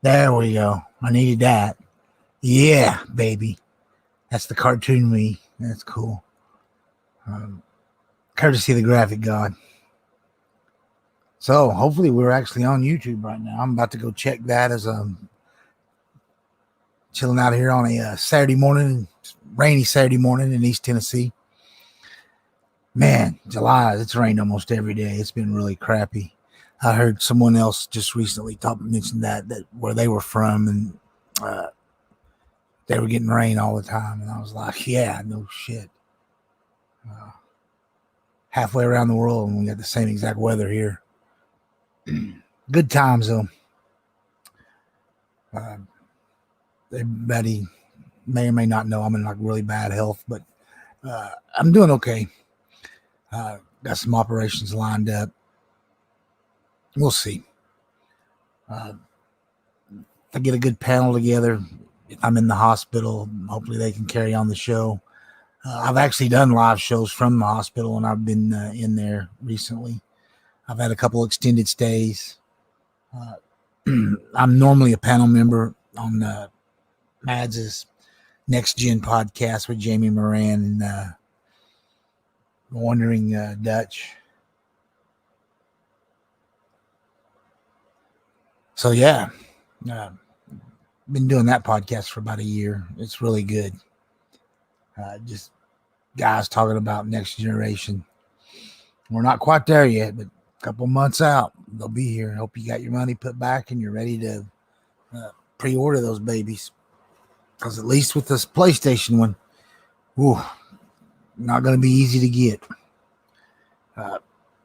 There we go. I needed that. Yeah, baby. That's the cartoon me. That's cool. Um, Courtesy of the graphic god. So hopefully we're actually on YouTube right now. I'm about to go check that as chilling out here on a Saturday morning, rainy Saturday morning in East Tennessee. Man, July, it's rained almost every day. It's been really crappy. I heard someone else just recently mention that where they were from, and they were getting rain all the time. And I was like, yeah, no shit. Uh, Halfway around the world, and we got the same exact weather here. Good times, though. Everybody may or may not know I'm in like really bad health, but I'm doing okay. Got some operations lined up. We'll see. If I get a good panel together, if I'm in the hospital, hopefully they can carry on the show. I've actually done live shows from the hospital, and I've been in there recently. I've had a couple extended stays. I'm normally a panel member on Mads' Next Gen podcast with Jamie Moran and Wandering Dutch. So yeah, been doing that podcast for about a year. It's really good. Just guys talking about next generation. We're not quite there yet, but a couple months out, they'll be here. Hope you got your money put back and you're ready to pre-order those babies. Because at least with this PlayStation one, not going to be easy to get.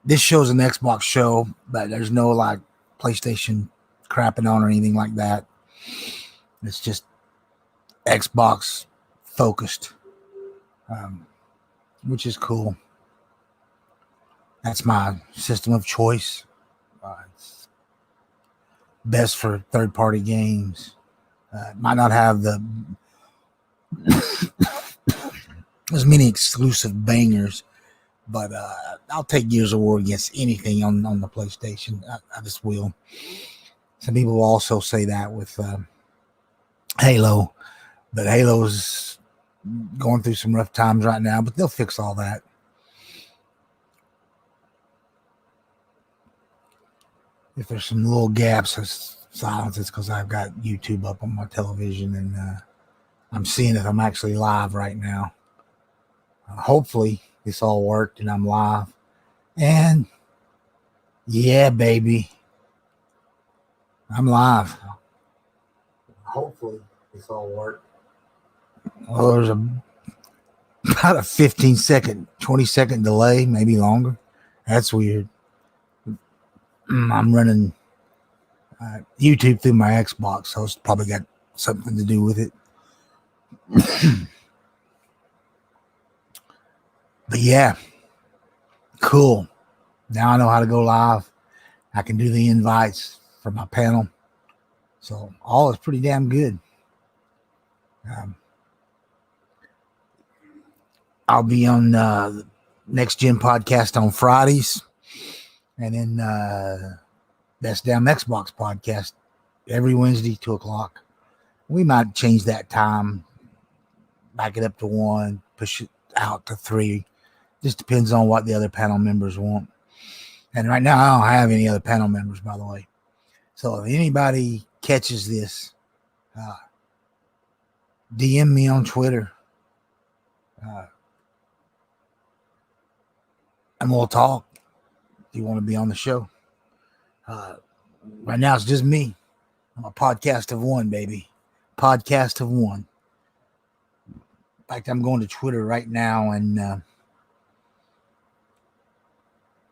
This show's an Xbox show, but there's no like PlayStation crapping on or anything like that. It's just Xbox focused, which is cool. That's my system of choice. It's best for third-party games. Might not have as many exclusive bangers, but I'll take Gears of War against anything on the PlayStation. I just will. Some people will also say that with Halo, but Halo's going through some rough times right now, but they'll fix all that. If there's some little gaps of silence, it's because I've got YouTube up on my television and I'm seeing if I'm actually live right now. Hopefully this all worked and I'm live. And yeah, baby, I'm live. Hopefully this all worked. Well, there's about a 15-second, 20-second delay, maybe longer. That's weird. I'm running YouTube through my Xbox, so it's probably got something to do with it. But yeah, cool. Now I know how to go live. I can do the invites for my panel. So all is pretty damn good. I'll be on the Next Gen podcast on Fridays. And then Best Damn XBOX podcast every Wednesday, 2 o'clock. We might change that time, back it up to 1, push it out to 3. Just depends on what the other panel members want. And right now, I don't have any other panel members, by the way. So if anybody catches this, DM me on Twitter. And we'll talk if you want to be on the show. Right now, it's just me. I'm a podcast of one, baby. Podcast of one. In fact, I'm going to Twitter right now, and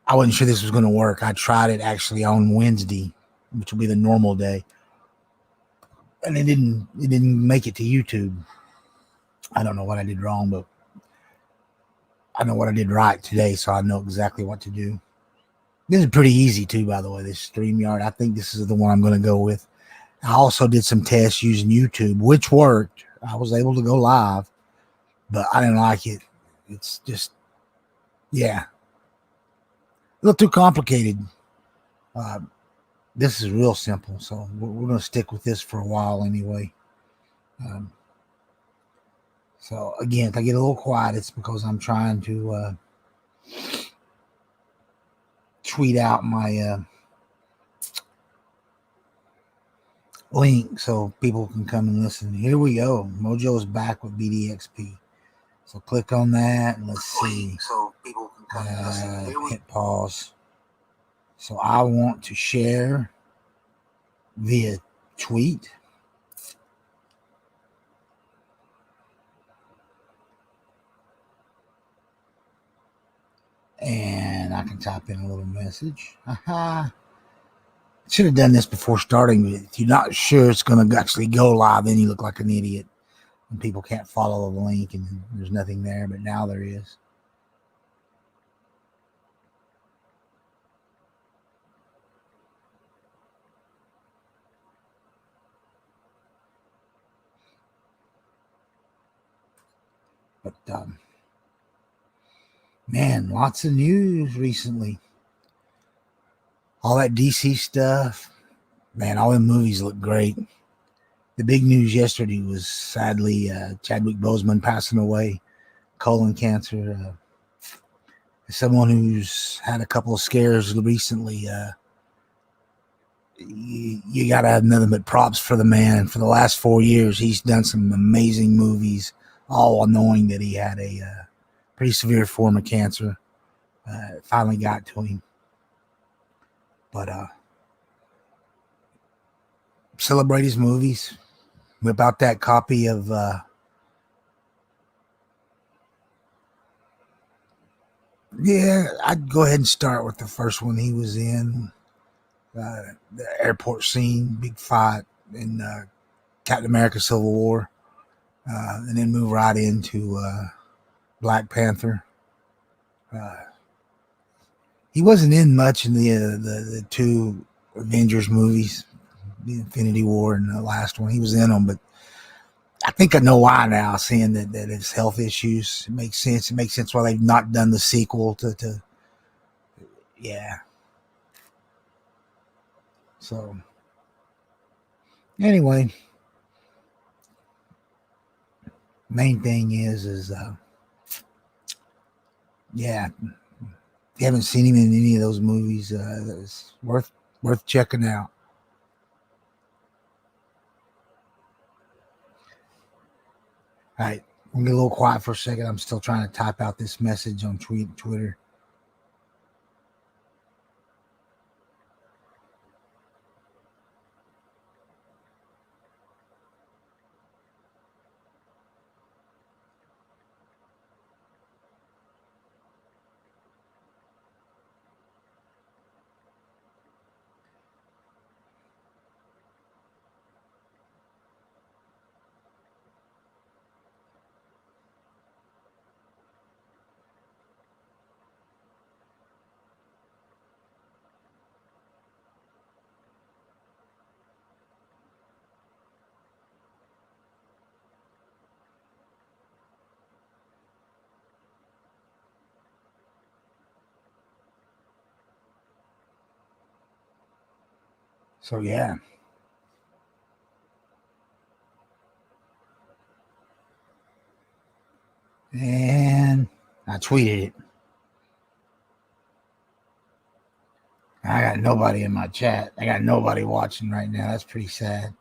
I wasn't sure this was going to work. I tried it actually on Wednesday, which will be the normal day, and it didn't make it to YouTube. I don't know what I did wrong, but I know what I did right today, so I know exactly what to do. This is pretty easy too, by the way, this StreamYard. I think this is the one I'm going to go with. I also did some tests using YouTube, which worked. I was able to go live, but I didn't like it. It's just, yeah, a little too complicated. this is real simple. So we're going to stick with this for a while anyway. So again, if I get a little quiet, it's because I'm trying to tweet out my link so people can come and listen. Here we go. Mojo is back with BDXP. So click on that and let's see. So people can come and listen. Hit pause. So I want to share via tweet. And I can type in a little message. Should have done this before starting. If you're not sure it's going to actually go live, then you look like an idiot. And people can't follow the link and there's nothing there, but now there is. But man, lots of news recently. All that DC stuff. Man, all the movies look great. The big news yesterday was sadly Chadwick Boseman passing away, colon cancer. As someone who's had a couple of scares recently, you got to have nothing but props for the man. For the last 4 years, he's done some amazing movies, all knowing that he had a pretty severe form of cancer. It finally got to him. But celebrate his movies. Whip out that copy of I'd go ahead and start with the first one he was in. The airport scene, big fight in Captain America Civil War. And then move right into Black Panther. He wasn't in much in the two Avengers movies, the Infinity War and the last one. He was in them, but I think I know why now, seeing that his health issues. It makes sense. It makes sense why they've not done the sequel to yeah. So anyway, main thing is yeah. If you haven't seen him in any of those movies, it's worth checking out. All right, I'm gonna get a little quiet for a second. I'm still trying to type out this message on Twitter. So yeah. And I tweeted it. I got nobody in my chat. I got nobody watching right now. That's pretty sad.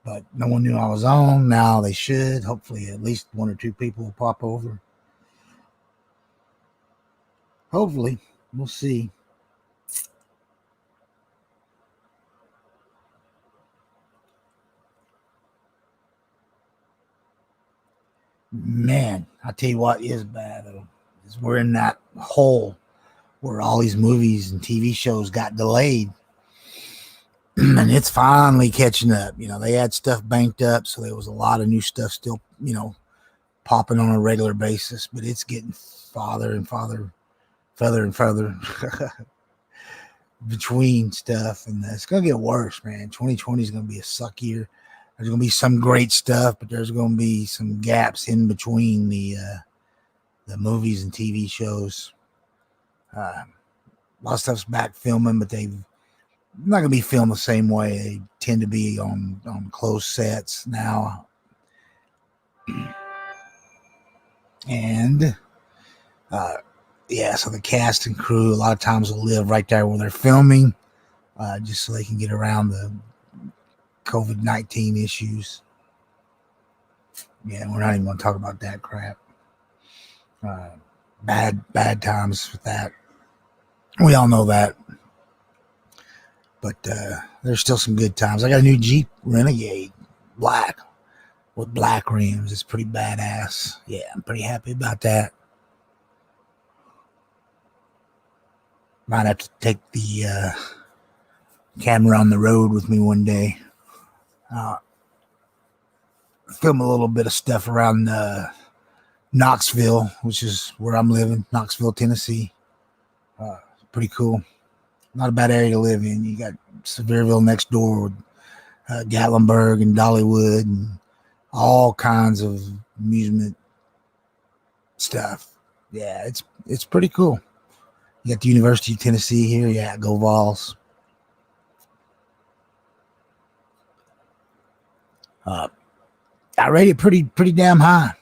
But no one knew I was on. Now they should. Hopefully at least one or two people will pop over. Hopefully. We'll see. Man, I tell you what is bad though. Is we're in that hole where all these movies and TV shows got delayed. And it's finally catching up. You know, they had stuff banked up, so there was a lot of new stuff still, popping on a regular basis, but it's getting further and further between stuff, and it's gonna get worse, man. 2020 is gonna be a suck year. There's gonna be some great stuff, but there's gonna be some gaps in between the movies and TV shows. A lot of stuff's back filming, but they've not going to be filmed the same way. They tend to be on closed sets now. And yeah, so the cast and crew a lot of times will live right there where they're filming, just so they can get around the COVID-19 issues. Yeah, we're not even going to talk about that crap. Bad times with that. We all know that. But there's still some good times. I got a new Jeep Renegade, black, with black rims. It's pretty badass. Yeah, I'm pretty happy about that. Might have to take the camera on the road with me one day. Film a little bit of stuff around Knoxville, which is where I'm living, Knoxville, Tennessee. Pretty cool. Not a bad area to live in. You got Sevierville next door with Gatlinburg and Dollywood and all kinds of amusement stuff. Yeah, it's pretty cool. You got the University of Tennessee here. Yeah, go Vols. I rate it pretty damn high.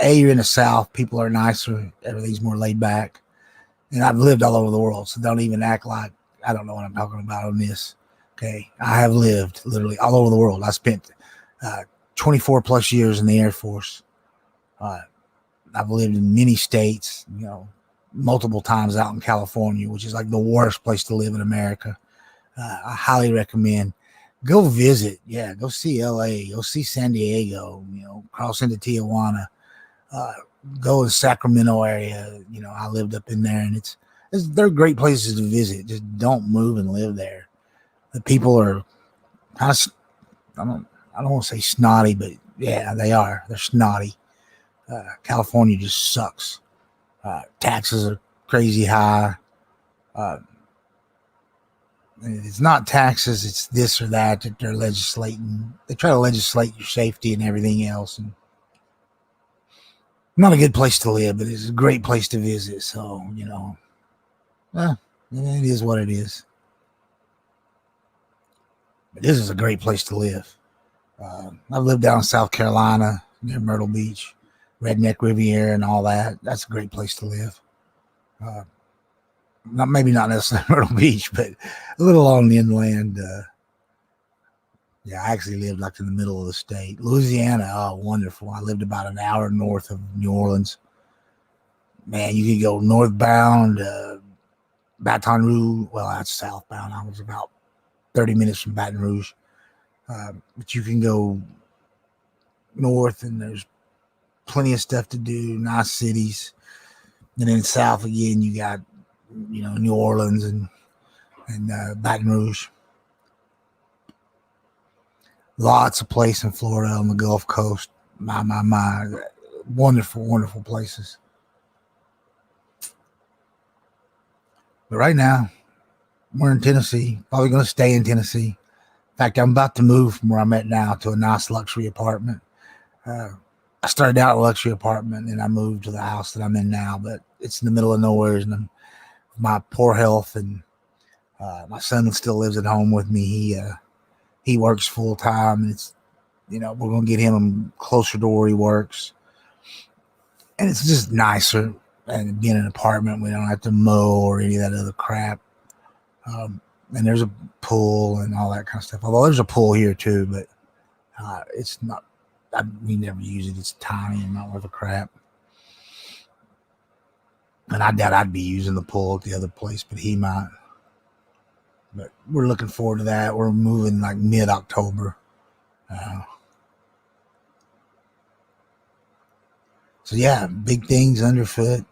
You're in the South. People are nicer. Everything's more laid back. And I've lived all over the world, so don't even act like I don't know what I'm talking about on this. Okay, I have lived literally all over the world. I spent 24 plus years in the Air Force. I've lived in many states, multiple times out in California, which is like the worst place to live in America. I highly recommend. Go visit. Yeah, go see LA. Go see San Diego. Cross into Tijuana. Go to the Sacramento area. I lived up in there, and they're great places to visit. Just don't move and live there. The people are kind of, I don't want to say snotty, but yeah, they are. They're snotty. California just sucks. Taxes are crazy high. It's not taxes, it's this or that they're legislating. They try to legislate your safety and everything else. And not a good place to live, but it's a great place to visit. So, it is what it is. But this is a great place to live. I've lived down in South Carolina near Myrtle Beach, Redneck Riviera and all that. That's a great place to live. Maybe not necessarily Myrtle Beach, but a little on the inland. Yeah, I actually lived like in the middle of the state. Louisiana, oh, wonderful. I lived about an hour north of New Orleans. Man, you could go northbound, Baton Rouge. Well, that's southbound. I was about 30 minutes from Baton Rouge. But you can go north, and there's plenty of stuff to do, nice cities. And then south again, you got New Orleans and Baton Rouge. Lots of places in Florida on the Gulf Coast. My. Wonderful, wonderful places. But right now, we're in Tennessee. Probably going to stay in Tennessee. In fact, I'm about to move from where I'm at now to a nice luxury apartment. I started out in a luxury apartment, and I moved to the house that I'm in now, but it's in the middle of nowhere, and my poor health, and my son still lives at home with me. He works full time, and it's we're gonna get him closer to where he works, and it's just nicer. And being in an apartment, we don't have to mow or any of that other crap. And there's a pool and all that kind of stuff. Although there's a pool here too, but it's not. We never use it. It's tiny and not worth a crap. And I doubt I'd be using the pool at the other place, but he might. But we're looking forward to that. We're moving like mid-October. So yeah, big things underfoot.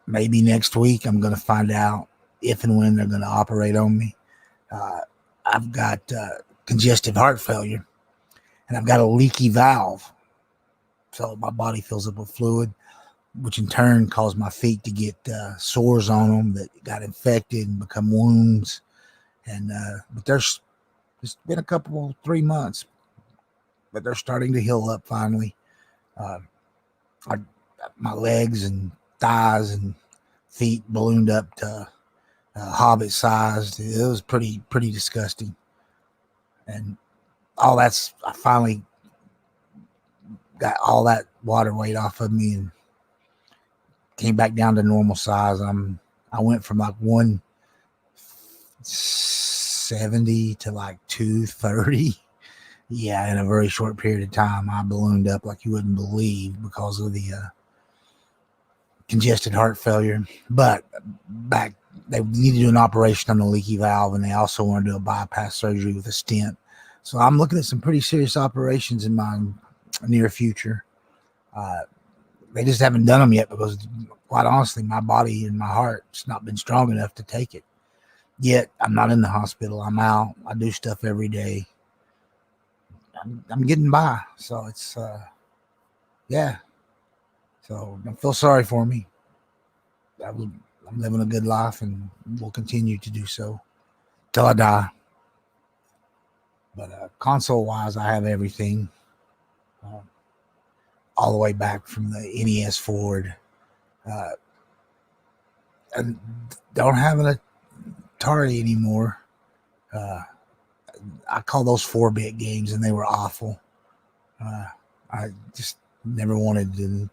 Maybe next week I'm going to find out if and when they're going to operate on me. I've got congestive heart failure, and I've got a leaky valve. So my body fills up with fluid, which in turn caused my feet to get sores on them that got infected and become wounds. And but it's been 3 months, but they're starting to heal up finally. My legs and thighs and feet ballooned up to hobbit sized. It was pretty disgusting. And all that's, I finally got all that water weight off of me and came back down to normal size. I went from like 170 to like 230. Yeah, in a very short period of time, I ballooned up like you wouldn't believe because of the congested heart failure. But back, they need to do an operation on the leaky valve, and they also want to do a bypass surgery with a stent. So I'm looking at some pretty serious operations in my near future. They just haven't done them yet because, quite honestly, my body and my heart's not been strong enough to take it. Yet I'm not in the hospital. I'm out. I do stuff every day. I'm getting by. So it's, yeah. So don't feel sorry for me. I'm living a good life and will continue to do so till I die. But console-wise, I have everything. All the way back from the NES forward. I don't have an Atari anymore. I call those 4-bit games, and they were awful. I just never wanted to.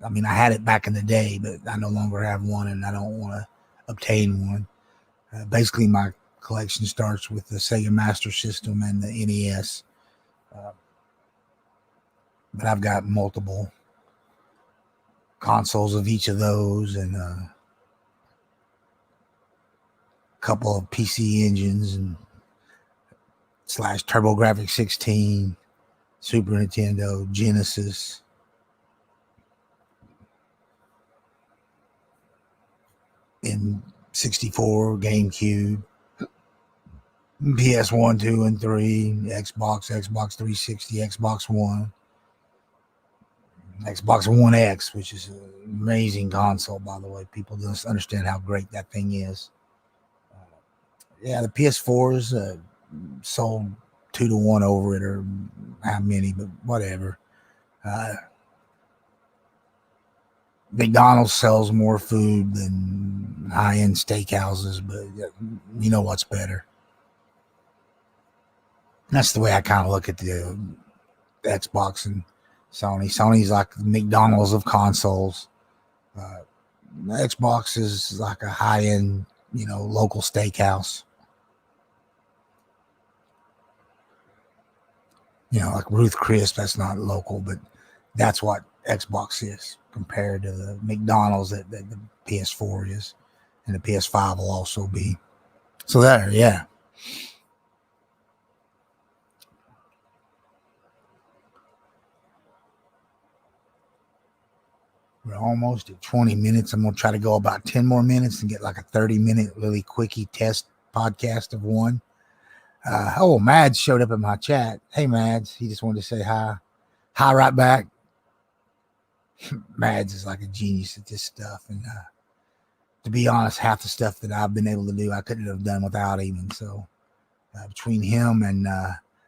I mean, I had it back in the day, but I no longer have one, and I don't want to obtain one. Basically, my collection starts with the Sega Master System and the NES. But I've got multiple consoles of each of those, and a couple of PC engines and / TurboGrafx 16, Super Nintendo, Genesis, N64, GameCube, PS1, 2, and 3, Xbox 360, Xbox One, Xbox One X, which is an amazing console, by the way. People don't understand how great that thing is. Yeah, the PS4s sold 2 to 1 over it, or how many, but whatever. McDonald's sells more food than high-end steakhouses, but you know what's better. That's the way I kind of look at the Xbox and Sony. Sony's like the McDonald's of consoles. The Xbox is like a high-end, local steakhouse. Like Ruth Chris, that's not local, but that's what Xbox is compared to the McDonald's that the PS4 is, and the PS5 will also be. So there, yeah. We're almost at 20 minutes. I'm going to try to go about 10 more minutes and get like a 30-minute really quickie test podcast of one. Mads showed up in my chat. Hey, Mads. He just wanted to say hi. Hi right back. Mads is like a genius at this stuff. And to be honest, half the stuff that I've been able to do, I couldn't have done without him. And so between him and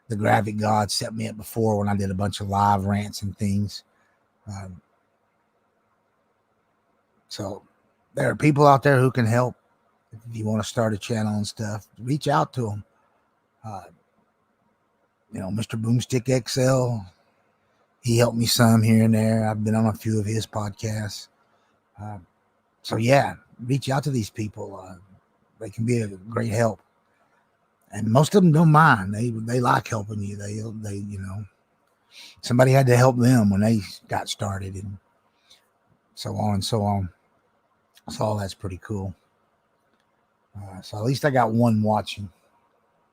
the graphic god set me up before when I did a bunch of live rants and things. So there are people out there who can help. If you want to start a channel and stuff, reach out to them. Mr. Boomstick XL, he helped me some here and there. I've been on a few of his podcasts. So yeah, reach out to these people. They can be a great help. And most of them don't mind. They like helping you. They somebody had to help them when they got started, and so on and so on. So that's pretty cool. So at least I got one watching.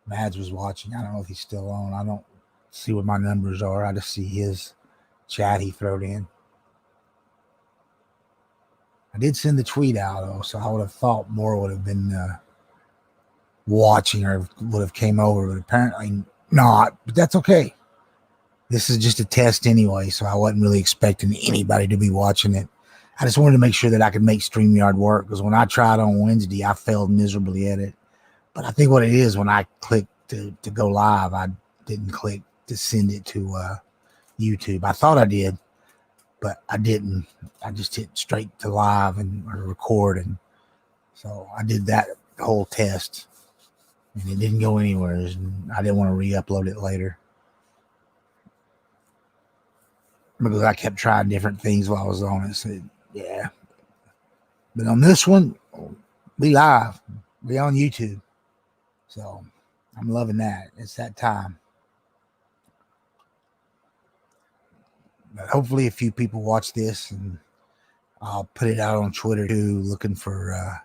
Mads was watching. I don't know if he's still on. I don't see what my numbers are. I just see his chat he threw in. I did send the tweet out, though, so I would have thought more would have been watching or would have came over, but apparently not. But that's okay. This is just a test anyway, so I wasn't really expecting anybody to be watching it. I just wanted to make sure that I could make StreamYard work, because when I tried on Wednesday, I failed miserably at it. But I think what it is, when I clicked to go live, I didn't click to send it to YouTube. I thought I did, but I didn't. I just hit straight to live or record, and So I did that whole test, and it didn't go anywhere. And I didn't want to re-upload it later because I kept trying different things while I was on it. So yeah, but on this one, we live, we on YouTube. So I'm loving that. It's that time. But hopefully a few people watch this, and I'll put it out on Twitter too, looking for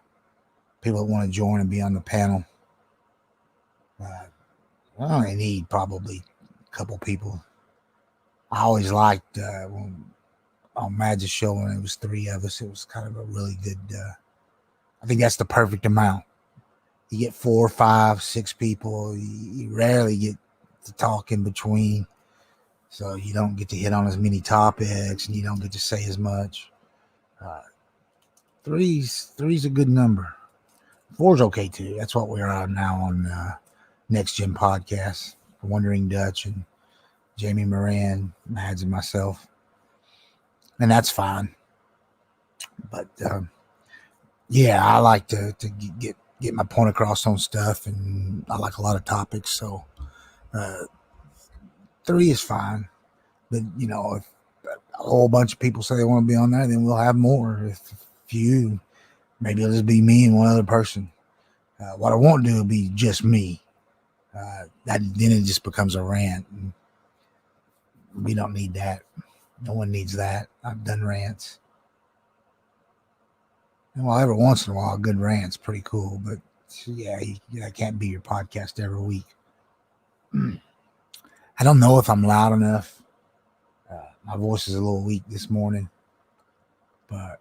people that want to join and be on the panel. I only need probably a couple people. I always liked on Madge's show when it was 3 of us. It was kind of a really good. I think that's the perfect amount. You get 4, 5, 6 people. You rarely get to talk in between, so you don't get to hit on as many topics, and you don't get to say as much. Three's a good number. 4's okay too. That's what we're on now on Next Gen Podcast. Wandering Dutch and Jamie Moran, Mads, and myself, and that's fine. But yeah, I like to get my point across on stuff, and I like a lot of topics. So 3 is fine. But if a whole bunch of people say they want to be on there, then we'll have more. If few, maybe it'll just be me and one other person. What I won't do will be just me. Then it just becomes a rant. And we don't need that. No one needs that. I've done rants. And well, every once in a while, a good rant's pretty cool. But yeah, I can't be your podcast every week. I don't know if I'm loud enough. My voice is a little weak this morning, but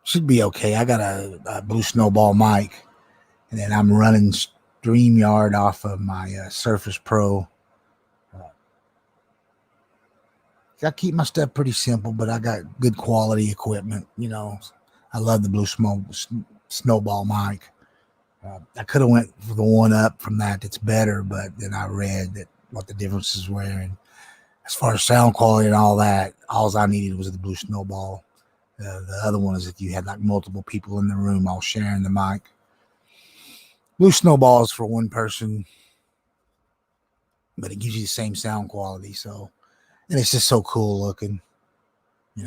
should be okay. I got a Blue Snowball mic, and then I'm running StreamYard off of my Surface Pro. I keep my stuff pretty simple, but I got good quality equipment. I love the Blue Snowball mic. I could have went for the one up from that's better, but then I read that what the differences were, and as far as sound quality and all that, all I needed was the Blue Snowball. The other one is if you had like multiple people in the room all sharing the mic. Blue Snowball is for one person, but it gives you the same sound quality. So, and it's just so cool looking.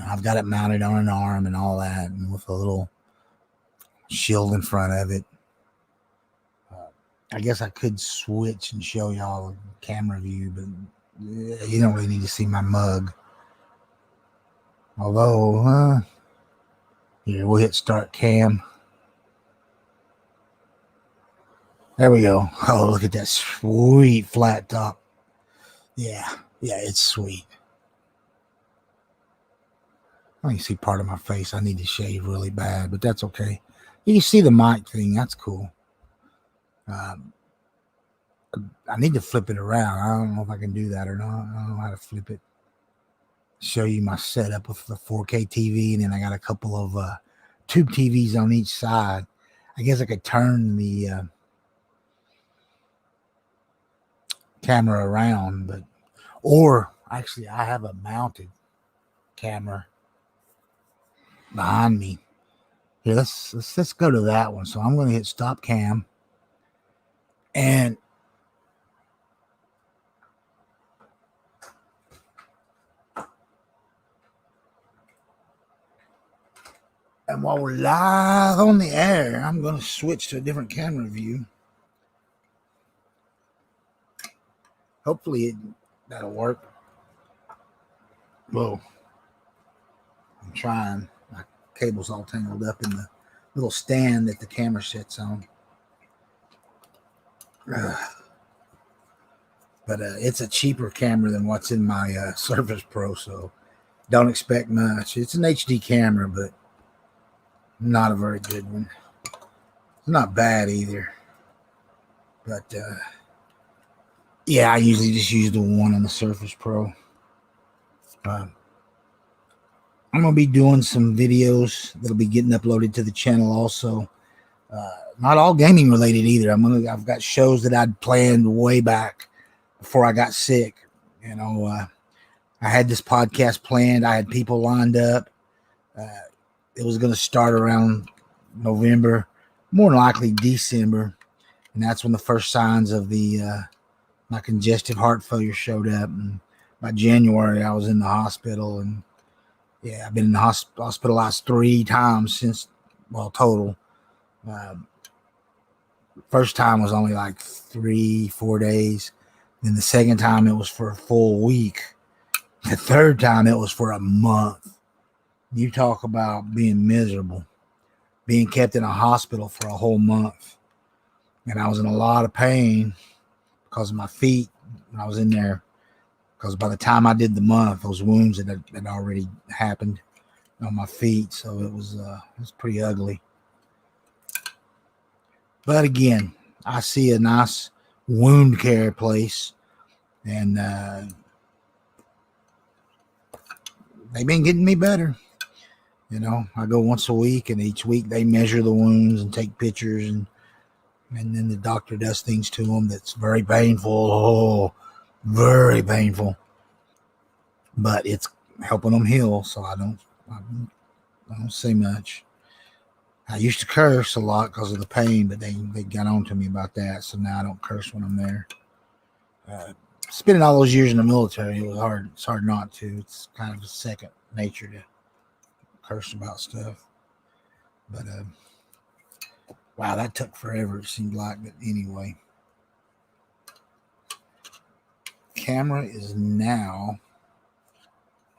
I've got it mounted on an arm and all that, and with a little shield in front of it. I guess I could switch and show y'all a camera view, but you don't really need to see my mug. Although, here, we'll hit start cam. There we go. Oh, look at that sweet flat top. Yeah, it's sweet. I can see part of my face. I need to shave really bad, but that's okay. You can see the mic thing. That's cool. I need to flip it around. I don't know if I can do that or not. I don't know how to flip it. Show you my setup with the 4K TV, and then I got a couple of tube TVs on each side. I guess I could turn the camera around, or actually I have a mounted camera behind me. Here, let's go to that one. So I'm going to hit stop cam, and while we're live on the air, I'm going to switch to a different camera view. Hopefully that'll work. Whoa. I'm trying. My cable's all tangled up in the little stand that the camera sits on. But it's a cheaper camera than what's in my Surface Pro, so don't expect much. It's an HD camera, but not a very good one. It's not bad either. But yeah, I usually just use the one on the Surface Pro. I'm going to be doing some videos that'll be getting uploaded to the channel also. Not all gaming related either. I've got shows that I'd planned way back before I got sick. I had this podcast planned. I had people lined up. It was going to start around November, more than likely December, and that's when the first signs of my congestive heart failure showed up. And by January, I was in the hospital, and yeah, I've been in the hospitalized 3 times since, well, total. First time was only like 3-4 days. Then the second time it was for a full week. The third time it was for a month. You talk about being miserable, being kept in a hospital for a whole month. And I was in a lot of pain because of my feet when I was in there. Because by the time I did the month, those wounds had already happened on my feet. So it was pretty ugly. But again, I see a nice wound care place, and they've been getting me better. You know, I go once a week, and each week they measure the wounds and take pictures, and then the doctor does things to them that's very painful. Oh, very painful. But it's helping them heal, so I don't say much. I used to curse a lot because of the pain, but they got on to me about that, so now I don't curse when I'm there. Spending all those years in the military, it was hard. It's hard not to. It's kind of a second nature to curse about stuff. But wow, that took forever. It seemed like, but anyway. Camera is now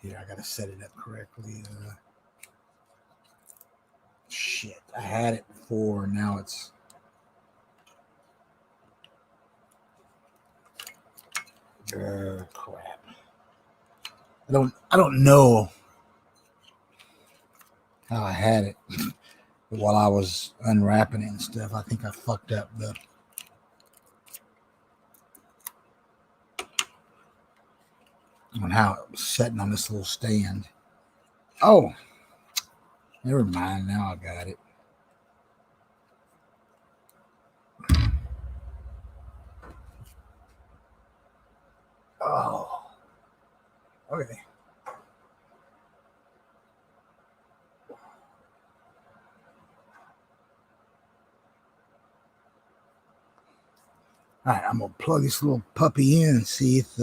here. I gotta set it up correctly. Shit, I had it before. Now it's crap. I don't know how I had it while I was unwrapping it and stuff. I think I fucked up on how it was sitting on this little stand. Oh, never mind. Now I got it. Oh, okay. All right, I'm going to plug this little puppy in and see if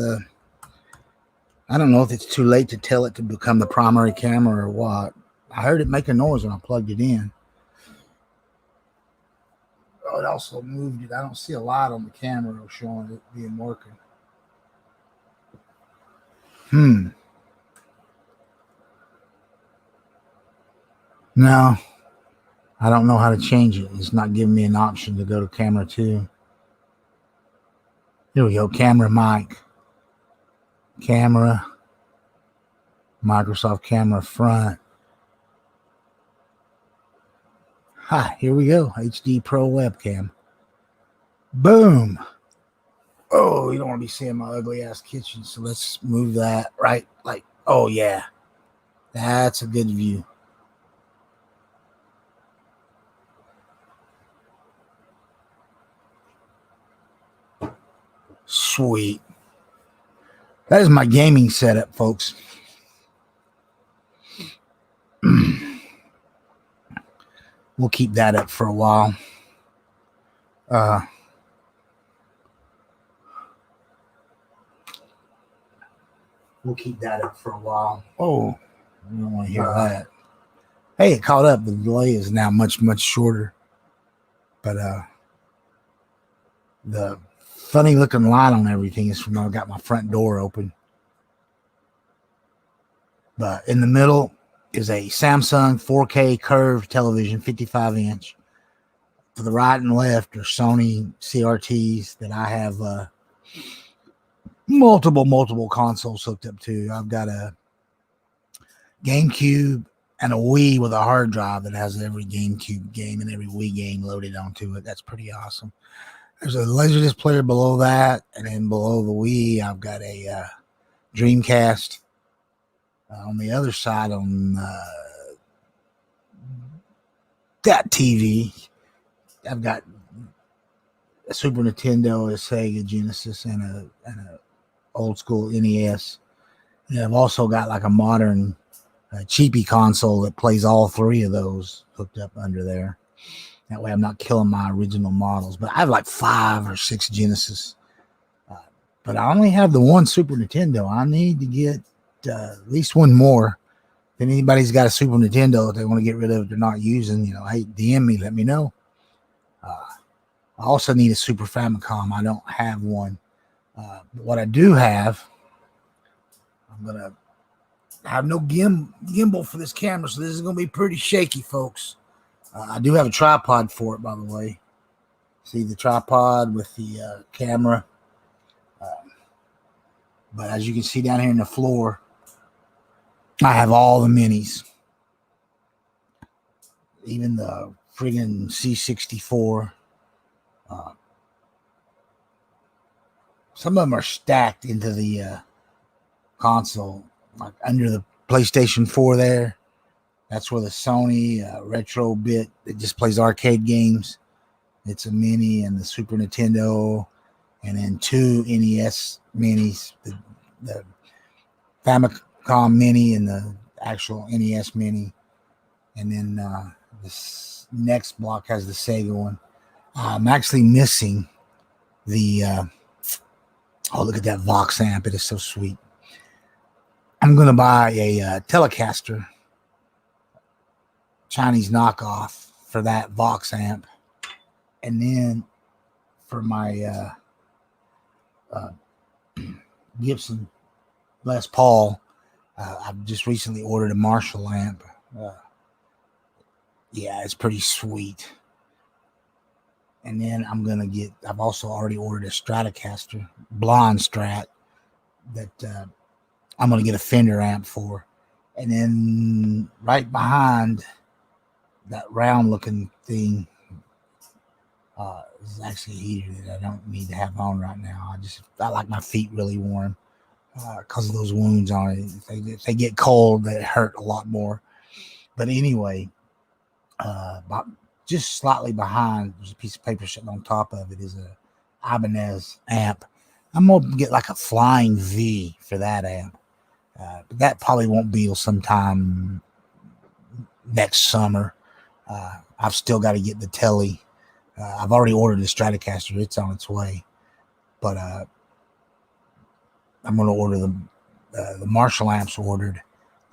I don't know if it's too late to tell it to become the primary camera or what. I heard it make a noise when I plugged it in. Oh, it also moved it. I don't see a light on the camera showing it being working. No, I don't know how to change it. It's not giving me an option to go to camera 2. Here we go. Camera mic. Camera. Microsoft camera front. Hi, here we go. HD Pro webcam. Boom. Oh, you don't want to be seeing my ugly ass kitchen. So let's move that right. Like, oh yeah. That's a good view. Sweet. That is my gaming setup, folks. We'll keep that up for a while. We'll keep that up for a while. Oh, I don't want to hear that. Hey, it caught up. The delay is now much, much shorter. But the funny looking light on everything is from when I got my front door open. But in the middle is a Samsung 4K curved television, 55-inch. To the right and left are Sony CRTs that I have multiple consoles hooked up to. I've got a GameCube and a Wii with a hard drive that has every GameCube game and every Wii game loaded onto it. That's pretty awesome. There's a Laserdisc player below that, and then below the Wii, I've got a Dreamcast. On the other side, on that TV, I've got a Super Nintendo, a Sega Genesis, and a old school NES. And I've also got like a modern cheapy console that plays all three of those hooked up under there. That way I'm not killing my original models. But I have like 5 or 6 Genesis. But I only have the one Super Nintendo. I need to get at least one more. If anybody's got a Super Nintendo that they want to get rid of, they're not using, hey, DM me, let me know. I also need a Super Famicom. I don't have one. But what I do have, I'm going to have no gimbal for this camera, so this is going to be pretty shaky, folks. I do have a tripod for it, by the way. See the tripod with the camera. But as you can see down here in the floor, I have all the minis. Even the friggin' C64. Some of them are stacked into the console, like under the PlayStation 4 there. That's where the Sony retro bit that just plays arcade games. It's a mini, and the Super Nintendo, and then 2 NES minis, the Famicom mini and the actual NES mini. And then this next block has the Sega one. I'm actually missing the oh, look at that Vox amp. It is so sweet. I'm going to buy a Telecaster Chinese knockoff for that Vox amp. And then for my Gibson Les Paul, I've just recently ordered a Marshall amp. Yeah, it's pretty sweet. And then I've also already ordered a Stratocaster, blonde Strat, that I'm going to get a Fender amp for. And then right behind that round looking thing is actually a heater that I don't need to have on right now. I like my feet really warm because of those wounds on it. If they get cold, they hurt a lot more. But anyway, just slightly behind, there's a piece of paper sitting on top of it, is a Ibanez amp. I'm going to get like a Flying V for that amp. But that probably won't be till sometime next summer. I've still got to get the Telly. I've already ordered the Stratocaster. It's on its way. But I'm going to order the Marshall amps ordered.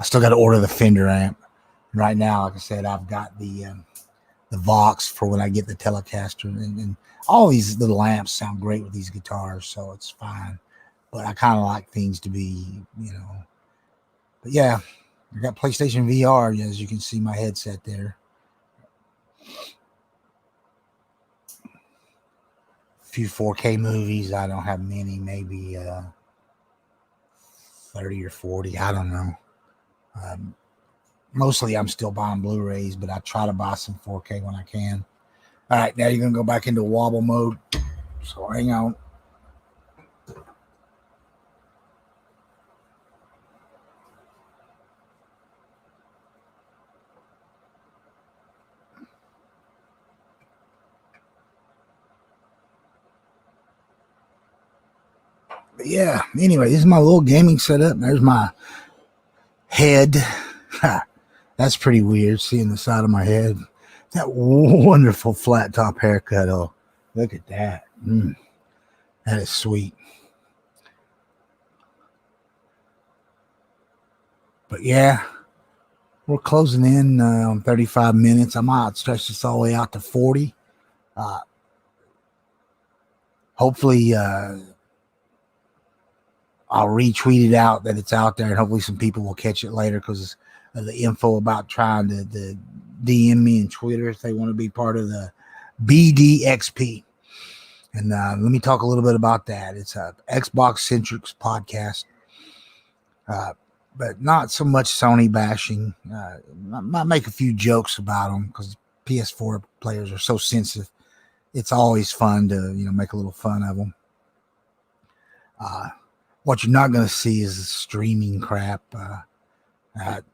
I still got to order the Fender amp. And right now, like I said, I've got the Vox for when I get the Telecaster. And all these little amps sound great with these guitars, so it's fine. But I kind of like things to be, But yeah, I got PlayStation VR, as you can see my headset there. A few 4K movies. I don't have many, maybe 30 or 40. I don't know. Mostly I'm still buying Blu-rays, but I try to buy some 4K when I can. All right, now you're going to go back into wobble mode. So hang on. But yeah, anyway, this is my little gaming setup. There's my head. That's pretty weird, seeing the side of my head. That wonderful flat top haircut. Oh, look at that. That is sweet. But yeah, we're closing in on 35 minutes. I might stretch this all the way out to 40. Hopefully, I'll retweet it out that it's out there, and hopefully some people will catch it later because of the info about trying to DM me on Twitter if they want to be part of the BDXP. And let me talk a little bit about that. It's a Xbox centric podcast, but not so much Sony bashing. I might make a few jokes about them because PS4 players are so sensitive. It's always fun to make a little fun of them. What you're not going to see is streaming crap.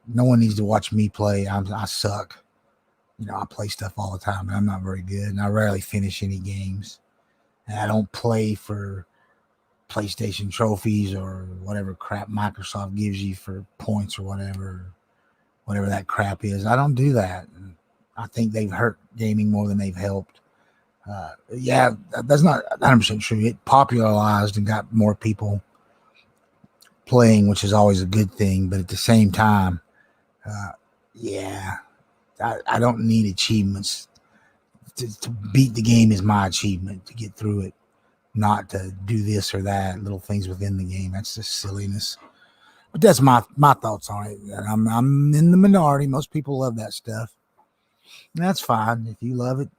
No one needs to watch me play. I suck. I play stuff all the time, and I'm not very good, and I rarely finish any games. And I don't play for PlayStation trophies or whatever crap Microsoft gives you for points or whatever. whatever that crap is. I don't do that. And I think they've hurt gaming more than they've helped. Yeah, that's not 100% true. It popularized and got more people playing, which is always a good thing. But at the same time, yeah, I don't need achievements. To beat the game is my achievement, to get through it, not to do this or that, little things within the game. That's just silliness. But that's my thoughts on it. I'm in the minority. Most people love that stuff. And that's fine. If you love it,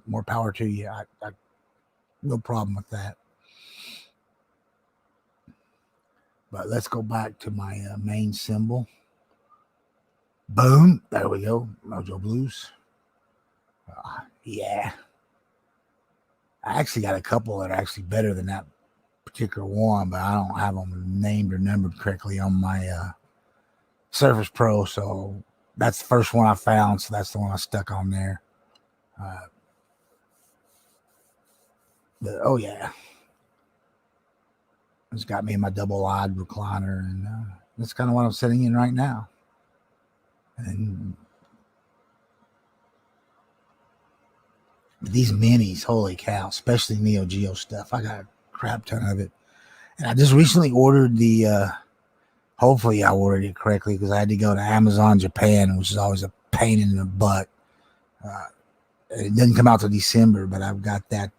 more power to you. I no problem with that. But let's go back to my main symbol. Boom. There we go. Mojo Blues. Yeah. I actually got a couple that are actually better than that particular one, but I don't have them named or numbered correctly on my Surface Pro. So that's the first one I found. So that's the one I stuck on there. Oh, yeah. It's got me in my double-wide recliner, and that's kind of what I'm sitting in right now. And these minis, holy cow, especially Neo Geo stuff. I got a crap ton of it. And I just recently ordered the, hopefully I ordered it correctly, because I had to go to Amazon Japan, which is always a pain in the butt. It didn't come out till December, but I've got that,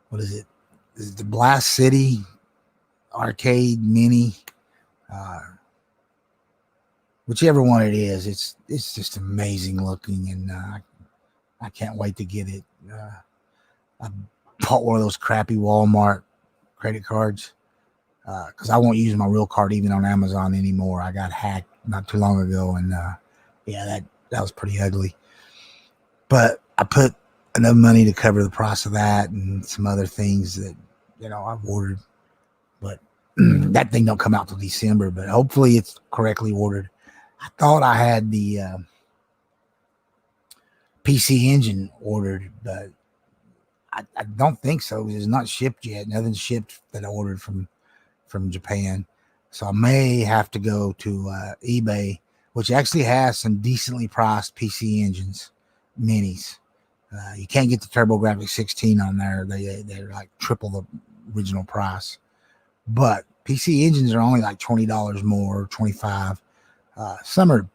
what is it? Is it the Blast City arcade mini? Whichever one it is, it's just amazing looking, and I can't wait to get it. I bought one of those crappy Walmart credit cards because I won't use my real card even on Amazon anymore. I got hacked not too long ago, and yeah, that was pretty ugly. But I put enough money to cover the price of that and some other things that I've ordered. But that thing don't come out till December. But hopefully it's correctly ordered. I thought I had the PC Engine ordered, but I don't think so. It's not shipped yet. Nothing's shipped that I ordered from Japan. So I may have to go to eBay, which actually has some decently priced PC Engines minis. You can't get the TurboGrafx 16 on there. They're like triple the original price. But PC Engines are only like $20 more, $25. Some are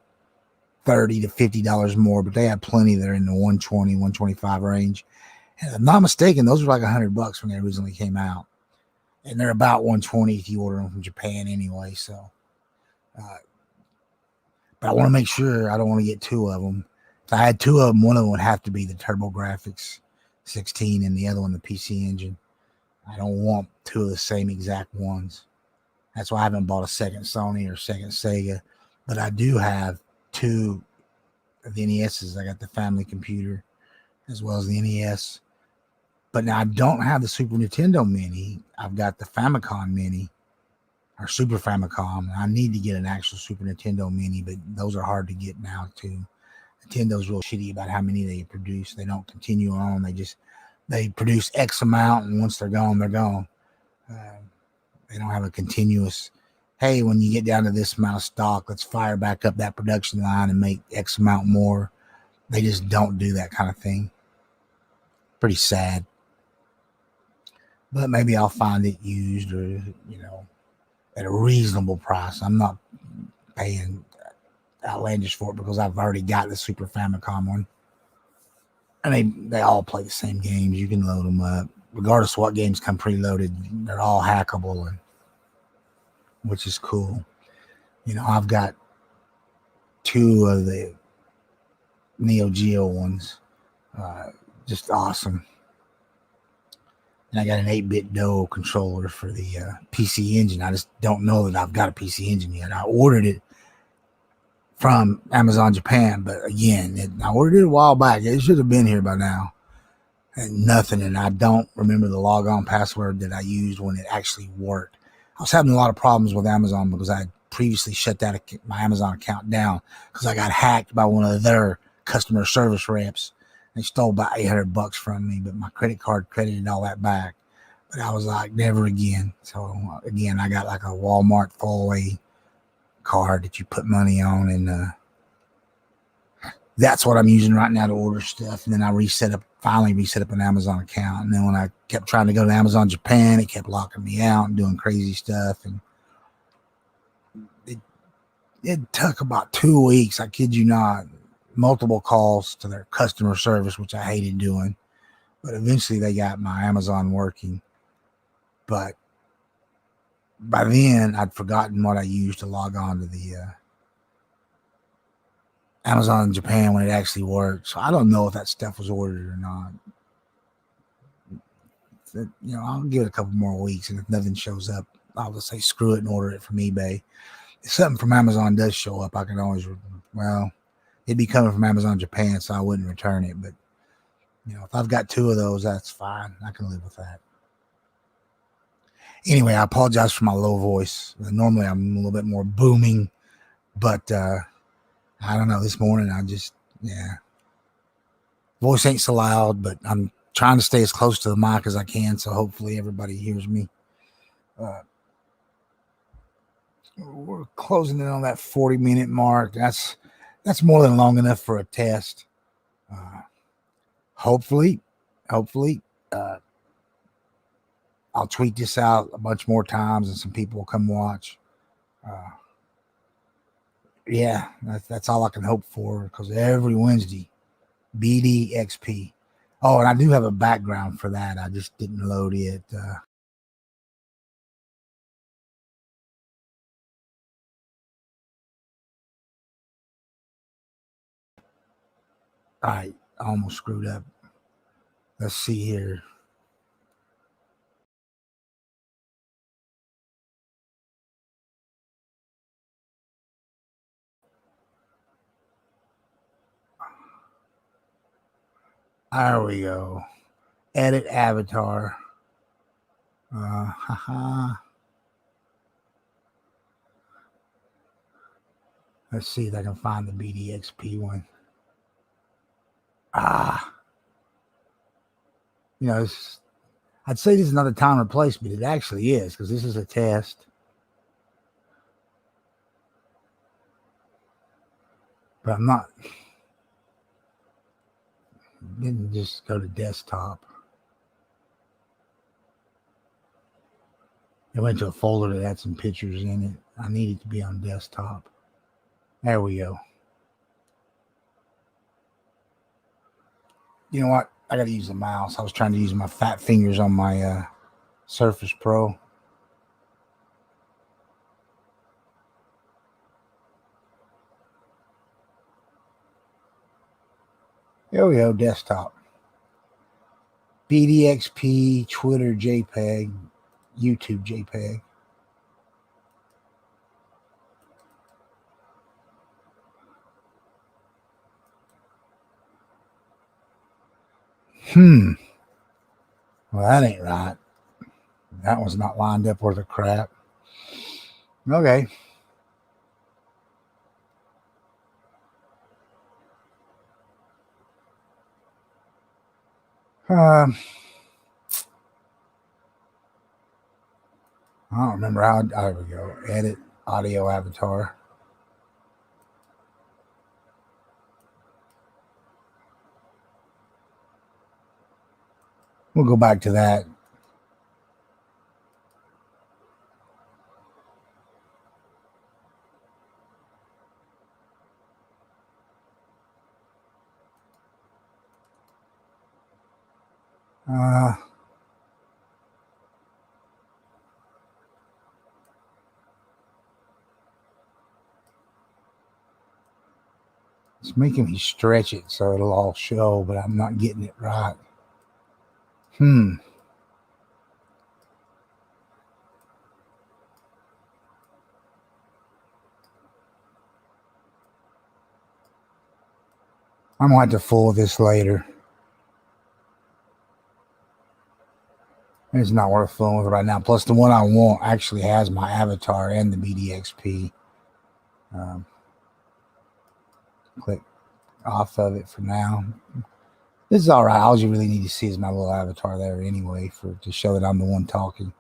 $30 to $50 more, but they have plenty that are in the $120, $125 range. And if I'm not mistaken, those were like $100 when they originally came out. And they're about $120 if you order them from Japan anyway. So, but I want to make sure I don't want to get two of them. If I had two of them, one of them would have to be the TurboGrafx 16 and the other one the PC Engine. I don't want two of the same exact ones. That's why I haven't bought a second Sony or second Sega. But I do have two of the NESs. I got the family computer as well as the NES. But now I don't have the Super Nintendo Mini. I've got the Famicom Mini or Super Famicom. I need to get an actual Super Nintendo Mini, but those are hard to get now too. Nintendo's real shitty about how many they produce. They don't continue on. They produce X amount, and once they're gone, they're gone. They don't have a continuous, hey, when you get down to this amount of stock, let's fire back up that production line and make X amount more. They just don't do that kind of thing. Pretty sad. But maybe I'll find it used or, at a reasonable price. I'm not paying outlandish for it because I've already got the Super Famicom one. And they all play the same games. You can load them up. Regardless of what games come preloaded, they're all hackable, which is cool. I've got two of the Neo Geo ones. Just awesome. And I got an 8-bit DOE controller for the PC Engine. I just don't know that I've got a PC Engine yet. I ordered it from Amazon Japan, but again, I ordered it a while back. It should have been here by now. And nothing, and I don't remember the logon password that I used when it actually worked. I was having a lot of problems with Amazon because I had previously shut my Amazon account down because I got hacked by one of their customer service reps. They stole about $800 from me, but my credit card credited all that back. But I was like, never again. So again, I got like a Walmart throwaway card that you put money on, and that's what I'm using right now to order stuff. And then I finally reset up an Amazon account. And then when I kept trying to go to Amazon Japan, it kept locking me out and doing crazy stuff. And it took about 2 weeks, I kid you not, multiple calls to their customer service, which I hated doing. But eventually they got my Amazon working. But by then I'd forgotten what I used to log on to the Amazon Japan when it actually worked. So I don't know if that stuff was ordered or not. I'll give it a couple more weeks, and if nothing shows up, I'll just say screw it and order it from eBay. If something from Amazon does show up, I can always, it'd be coming from Amazon Japan, so I wouldn't return it. But, if I've got 2 of those, that's fine. I can live with that. Anyway, I apologize for my low voice. Normally I'm a little bit more booming, but I don't know. This morning voice ain't so loud, but I'm trying to stay as close to the mic as I can, so hopefully everybody hears me. We're closing in on that 40-minute mark. That's more than long enough for a test. Hopefully, I'll tweet this out a bunch more times, and some people will come watch. That's all I can hope for, because every Wednesday, BDXP. Oh, and I do have a background for that. I just didn't load it. All right, I almost screwed up. Let's see here. There we go. Edit avatar. Let's see if I can find the BDXP one. I'd say this is not a time and place, but it actually is, because this is a test. But I'm not. Didn't just go to desktop. It went to a folder that had some pictures in it. I need it to be on desktop. There we go. You know what? I got to use the mouse. I was trying to use my fat fingers on my Surface Pro. There we go, desktop. BDXP, Twitter JPEG, YouTube JPEG. Well, that ain't right. That was not lined up worth of crap. Okay. I don't remember how. There we go. Edit audio avatar. We'll go back to that. It's making me stretch it so it'll all show, but I'm not getting it right. I'm going to have to fool this later. It's not worth fooling with right now. Plus, the one I want actually has my avatar and the BDXP. Click off of it for now. This is all right. All you really need to see is my little avatar there anyway, to show that I'm the one talking.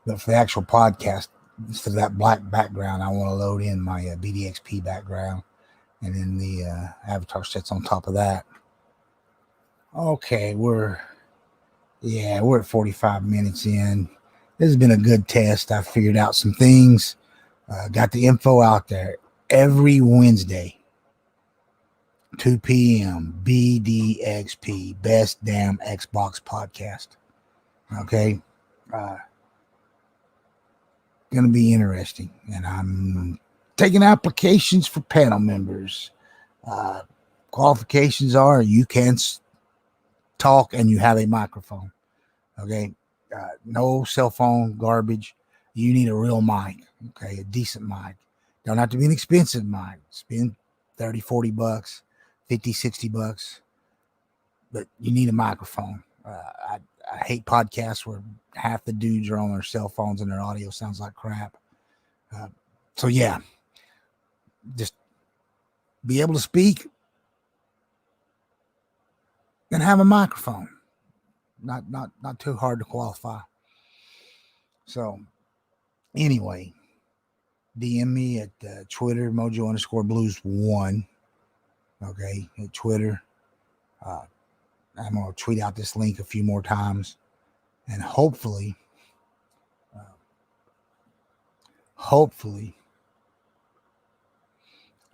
But for the actual podcast instead of that black background, I want to load in my BDXP background, and then the avatar sets on top of that. Okay, we're at 45 minutes in. This has been a good test. I figured out some things, got the info out there. Every Wednesday, 2 p.m., BDXP Best Damn XBOX podcast. Okay, going to be interesting, and I'm taking applications for panel members. Qualifications are you can talk and you have a microphone. Okay, no cell phone garbage. You need a real mic. Okay, a decent mic. Don't have to be an expensive mic. Spend 30, 40 bucks, 50, 60 bucks, but you need a microphone. I hate podcasts where half the dudes are on their cell phones and their audio sounds like crap. So yeah, just be able to speak and have a microphone. Not too hard to qualify. So anyway, DM me at Twitter, mojo_blues1. Okay, at Twitter. I'm going to tweet out this link a few more times. And hopefully,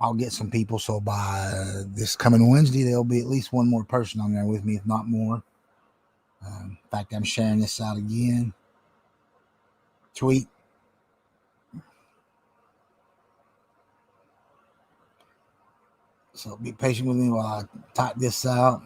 I'll get some people. So by this coming Wednesday, there'll be at least one more person on there with me, if not more. In fact, I'm sharing this out again. Tweet. So be patient with me while I type this out.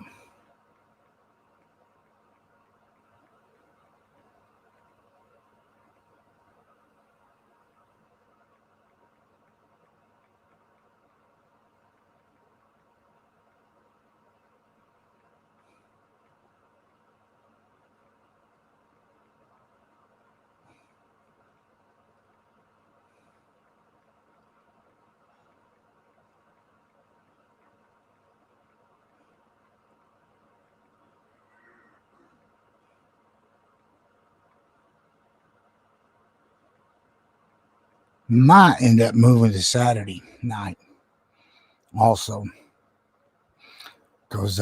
Might end up moving to Saturday night also, because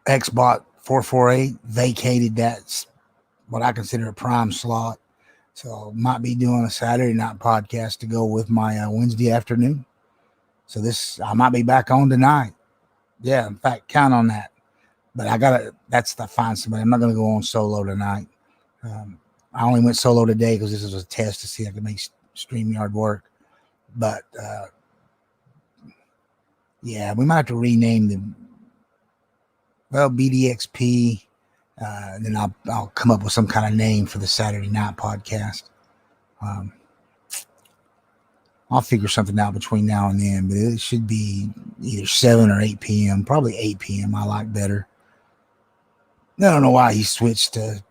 XBot 448 vacated that, what I consider a prime slot. So might be doing a Saturday night podcast to go with my Wednesday afternoon. So I might be back on tonight. Yeah, in fact, count on that. But that's to find somebody. I'm not going to go on solo tonight. I only went solo today because this was a test to see if I could make StreamYard work. But yeah, we might have to rename BDXP. Then I'll come up with some kind of name for the Saturday night podcast. I'll figure something out between now and then, but it should be either 7 or 8 p.m. Probably 8 p.m. I like better. I don't know why he switched to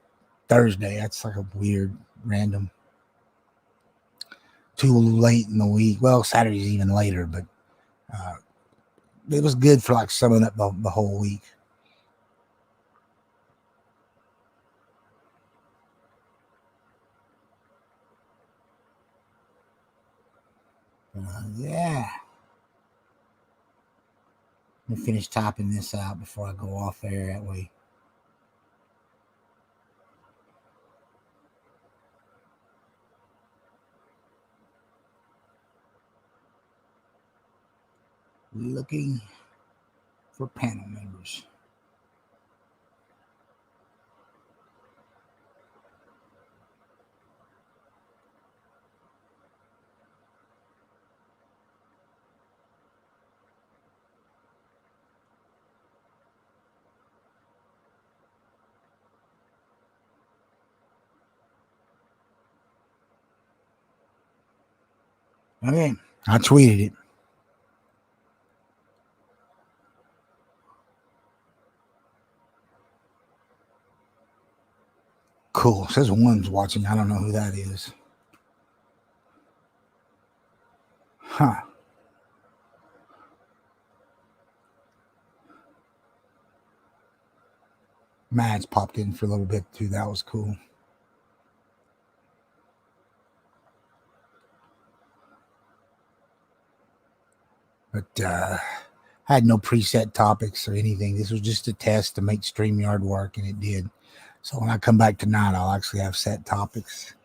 Thursday. That's like a weird, random. Too late in the week. Well, Saturday's even later, but it was good for like summing up the whole week. Yeah. Let me finish typing this out before I go off there. That way. Looking for panel members. Okay, I tweeted it. Cool. It says one's watching. I don't know who that is. Huh. Mads popped in for a little bit too. That was cool. But I had no preset topics or anything. This was just a test to make StreamYard work, and it did. So when I come back tonight, I'll actually have set topics.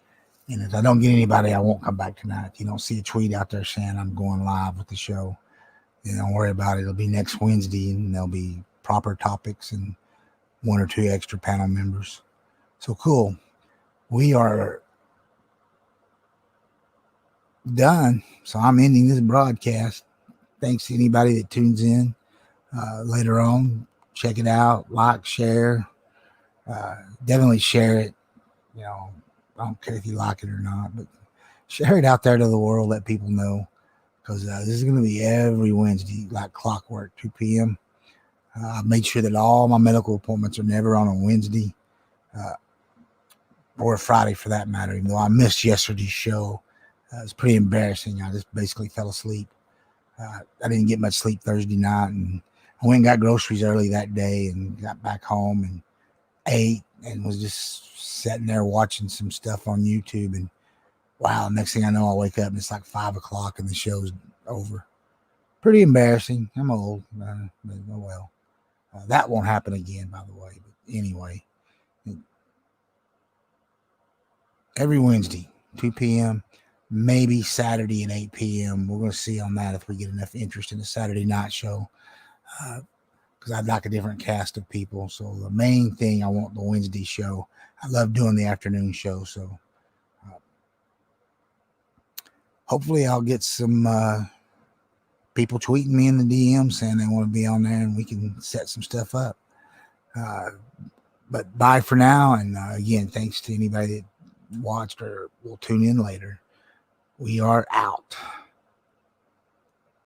And if I don't get anybody, I won't come back tonight. If you don't see a tweet out there saying I'm going live with the show, then don't worry about it. It'll be next Wednesday, and there'll be proper topics and 1 or 2 extra panel members. So cool. We are done. So I'm ending this broadcast. Thanks to anybody that tunes in later on. Check it out. Like, share. Definitely share it. You know, I don't care if you like it or not, but share it out there to the world. Let people know, because this is going to be every Wednesday, like clockwork, 2 p.m. I've made sure that all my medical appointments are never on a Wednesday or a Friday for that matter, even though I missed yesterday's show. It's pretty embarrassing. I just basically fell asleep. I didn't get much sleep Thursday night, and I went and got groceries early that day and got back home and ate and was just sitting there watching some stuff on YouTube. And wow, next thing I know, I wake up and it's like 5 o'clock and the show's over. Pretty embarrassing. I'm old, but oh well. That won't happen again, by the way. But anyway, every Wednesday, 2 p.m., maybe Saturday at 8 p.m. We're going to see on that if we get enough interest in the Saturday night show, because I'd like a different cast of people. So the main thing, I want the Wednesday show. I love doing the afternoon show. So hopefully I'll get some people tweeting me in the DM saying they want to be on there and we can set some stuff up. But bye for now. And again, thanks to anybody that watched or will tune in later. We are out.